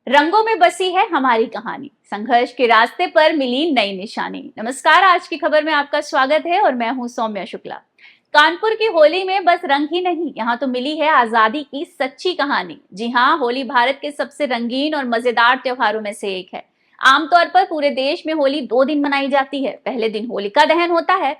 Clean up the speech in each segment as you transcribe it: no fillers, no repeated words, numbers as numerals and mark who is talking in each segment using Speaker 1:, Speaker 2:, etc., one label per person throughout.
Speaker 1: रंगों में बसी है हमारी कहानी, संघर्ष के रास्ते पर मिली नई निशानी। नमस्कार, आज की खबर में आपका स्वागत है और मैं हूं सौम्या शुक्ला। कानपुर की होली में बस रंग ही नहीं, यहाँ तो मिली है आजादी की सच्ची कहानी। जी हाँ, होली भारत के सबसे रंगीन और मजेदार त्योहारों में से एक है। आमतौर पर पूरे देश में होली 2 दिन मनाई जाती है। पहले दिन होलिका दहन होता है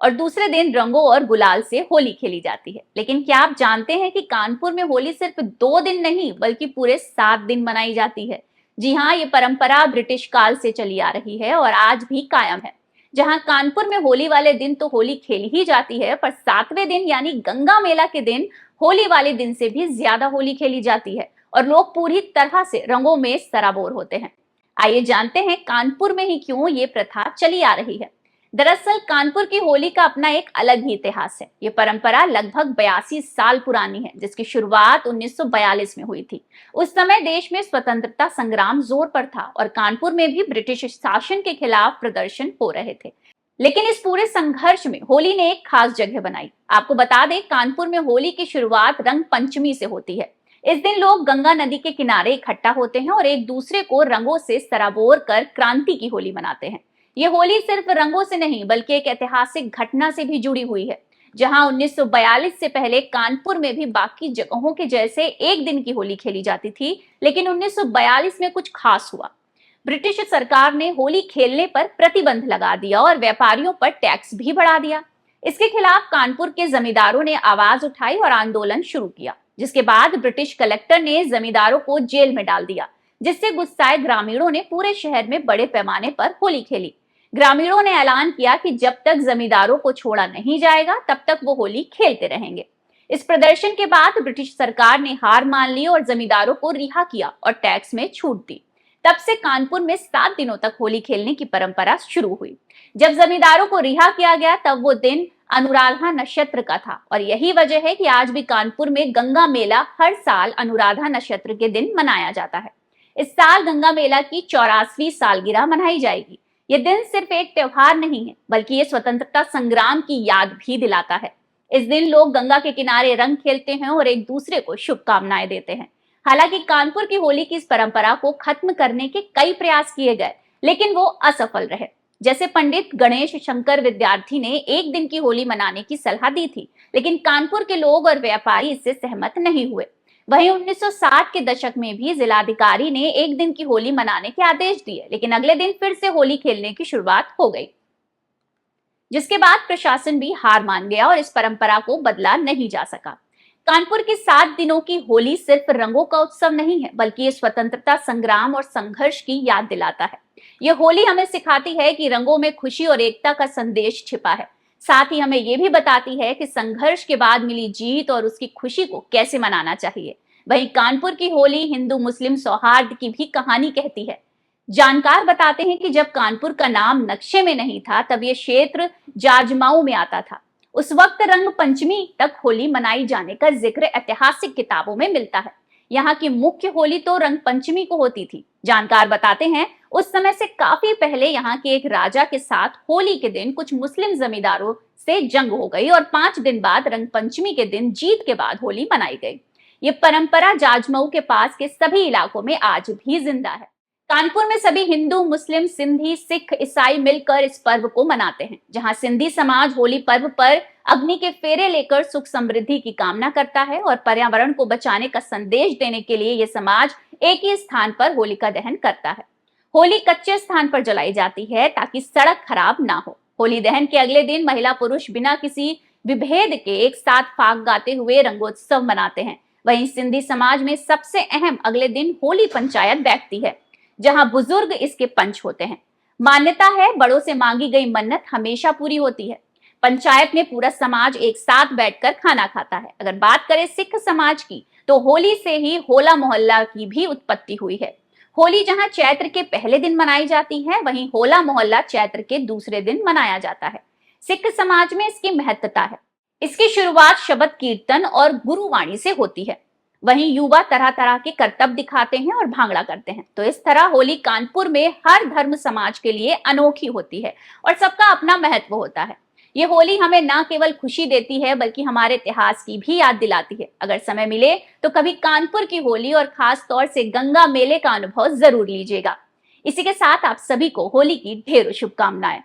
Speaker 1: और दूसरे दिन रंगों और गुलाल से होली खेली जाती है। लेकिन क्या आप जानते हैं कि कानपुर में होली सिर्फ 2 दिन नहीं बल्कि पूरे 7 दिन मनाई जाती है। जी हाँ, ये परंपरा ब्रिटिश काल से चली आ रही है और आज भी कायम है। जहाँ कानपुर में होली वाले दिन तो होली खेली ही जाती है, पर 7वें दिन यानी गंगा मेला के दिन होली वाले दिन से भी ज्यादा होली खेली जाती है और लोग पूरी तरह से रंगों में सराबोर होते हैं। आइए जानते हैं कानपुर में ही क्यों ये प्रथा चली आ रही है। दरअसल कानपुर की होली का अपना एक अलग ही इतिहास है। ये परंपरा लगभग 82 साल पुरानी है, जिसकी शुरुआत 1942 में हुई थी। उस समय देश में स्वतंत्रता संग्राम जोर पर था और कानपुर में भी ब्रिटिश शासन के खिलाफ प्रदर्शन हो रहे थे। लेकिन इस पूरे संघर्ष में होली ने एक खास जगह बनाई। आपको बता दें, कानपुर में होली की शुरुआत रंग पंचमी से होती है। इस दिन लोग गंगा नदी के किनारे इकट्ठा होते हैं और एक दूसरे को रंगों से सराबोर कर क्रांति की होली मनाते हैं। ये होली सिर्फ रंगों से नहीं बल्कि एक ऐतिहासिक घटना से भी जुड़ी हुई है। जहां 1942 से पहले कानपुर में भी बाकी जगहों के जैसे एक दिन की होली खेली जाती थी, लेकिन 1942 में कुछ खास हुआ। ब्रिटिश सरकार ने होली खेलने पर प्रतिबंध लगा दिया और व्यापारियों पर टैक्स भी बढ़ा दिया। इसके खिलाफ कानपुर के जमींदारों ने आवाज उठाई और आंदोलन शुरू किया, जिसके बाद ब्रिटिश कलेक्टर ने जमींदारों को जेल में डाल दिया, जिससे गुस्साए ग्रामीणों ने पूरे शहर में बड़े पैमाने पर होली खेली। ग्रामीणों ने ऐलान किया कि जब तक जमींदारों को छोड़ा नहीं जाएगा तब तक वो होली खेलते रहेंगे। इस प्रदर्शन के बाद ब्रिटिश सरकार ने हार मान ली और जमींदारों को रिहा किया और टैक्स में छूट दी। तब से कानपुर में 7 दिनों तक होली खेलने की परंपरा शुरू हुई। जब जमींदारों को रिहा किया गया तब वो दिन अनुराधा नक्षत्र का था और यही वजह है कि आज भी कानपुर में गंगा मेला हर साल अनुराधा नक्षत्र के दिन मनाया जाता है। इस साल गंगा मेला की 84वीं सालगिरह मनाई जाएगी। ये दिन सिर्फ एक त्योहार नहीं है बल्कि ये स्वतंत्रता संग्राम की याद भी दिलाता है। इस दिन लोग गंगा के किनारे रंग खेलते हैं और एक दूसरे को शुभकामनाएं देते हैं। हालांकि कानपुर की होली की इस परंपरा को खत्म करने के कई प्रयास किए गए, लेकिन वो असफल रहे। जैसे पंडित गणेश शंकर विद्यार्थी ने एक दिन की होली मनाने की सलाह दी थी, लेकिन कानपुर के लोग और व्यापारी इससे सहमत नहीं हुए। वहीं 1960 के दशक में भी जिलाधिकारी ने एक दिन की होली मनाने के आदेश दिए, लेकिन अगले दिन फिर से होली खेलने की शुरुआत हो गई, जिसके बाद प्रशासन भी हार मान गया और इस परंपरा को बदला नहीं जा सका। कानपुर की 7 दिनों की होली सिर्फ रंगों का उत्सव नहीं है बल्कि ये स्वतंत्रता संग्राम और संघर्ष की याद दिलाता है। ये होली हमें सिखाती है कि रंगों में खुशी और एकता का संदेश छिपा है। साथ ही हमें ये भी बताती है कि संघर्ष के बाद मिली जीत और उसकी खुशी को कैसे मनाना चाहिए। वहीं कानपुर की होली हिंदू मुस्लिम सौहार्द की भी कहानी कहती है। जानकार बताते हैं कि जब कानपुर का नाम नक्शे में नहीं था तब ये क्षेत्र जाजमाऊ में आता था। उस वक्त रंग पंचमी तक होली मनाई जाने का जिक्र ऐतिहासिक किताबों में मिलता है। यहाँ की मुख्य होली तो रंग पंचमी को होती थी। जानकार बताते हैं, उस समय से काफी पहले यहाँ के एक राजा के साथ होली के दिन कुछ मुस्लिम जमींदारों से जंग हो गई और 5 दिन बाद रंग पंचमी के दिन जीत के बाद होली मनाई गई। ये परंपरा जाजमऊ के पास के सभी इलाकों में आज भी जिंदा है। कानपुर में सभी हिंदू मुस्लिम सिंधी सिख ईसाई मिलकर इस पर्व को मनाते हैं। जहां सिंधी समाज होली पर्व पर अग्नि के फेरे लेकर सुख समृद्धि की कामना करता है और पर्यावरण को बचाने का संदेश देने के लिए यह समाज एक ही स्थान पर होलिका दहन करता है। होली कच्चे स्थान पर जलाई जाती है ताकि सड़क खराब ना हो। होली दहन के अगले दिन महिला पुरुष बिना किसी विभेद के एक साथ फाग गाते हुए रंगोत्सव मनाते हैं। वहीं सिंधी समाज में सबसे अहम अगले दिन होली पंचायत बैठती है, जहां बुजुर्ग इसके पंच होते हैं। मान्यता है बड़ों से मांगी गई मन्नत हमेशा पूरी होती है। पंचायत में पूरा समाज एक साथ बैठकर खाना खाता है। अगर बात करें सिख समाज की तो होली से ही होला मोहल्ला की भी उत्पत्ति हुई है। होली जहां चैत्र के पहले दिन मनाई जाती है, वहीं होला मोहल्ला चैत्र के दूसरे दिन मनाया जाता है। सिख समाज में इसकी महत्ता है। इसकी शुरुआत शबद कीर्तन और गुरुवाणी से होती है। वहीं युवा तरह तरह के करतब दिखाते हैं और भांगड़ा करते हैं। तो इस तरह होली कानपुर में हर धर्म समाज के लिए अनोखी होती है और सबका अपना महत्व होता है। ये होली हमें न केवल खुशी देती है बल्कि हमारे इतिहास की भी याद दिलाती है। अगर समय मिले तो कभी कानपुर की होली और खास तौर से गंगा मेले का अनुभव जरूर लीजिएगा। इसी के साथ आप सभी को होली की ढेरों शुभकामनाएं।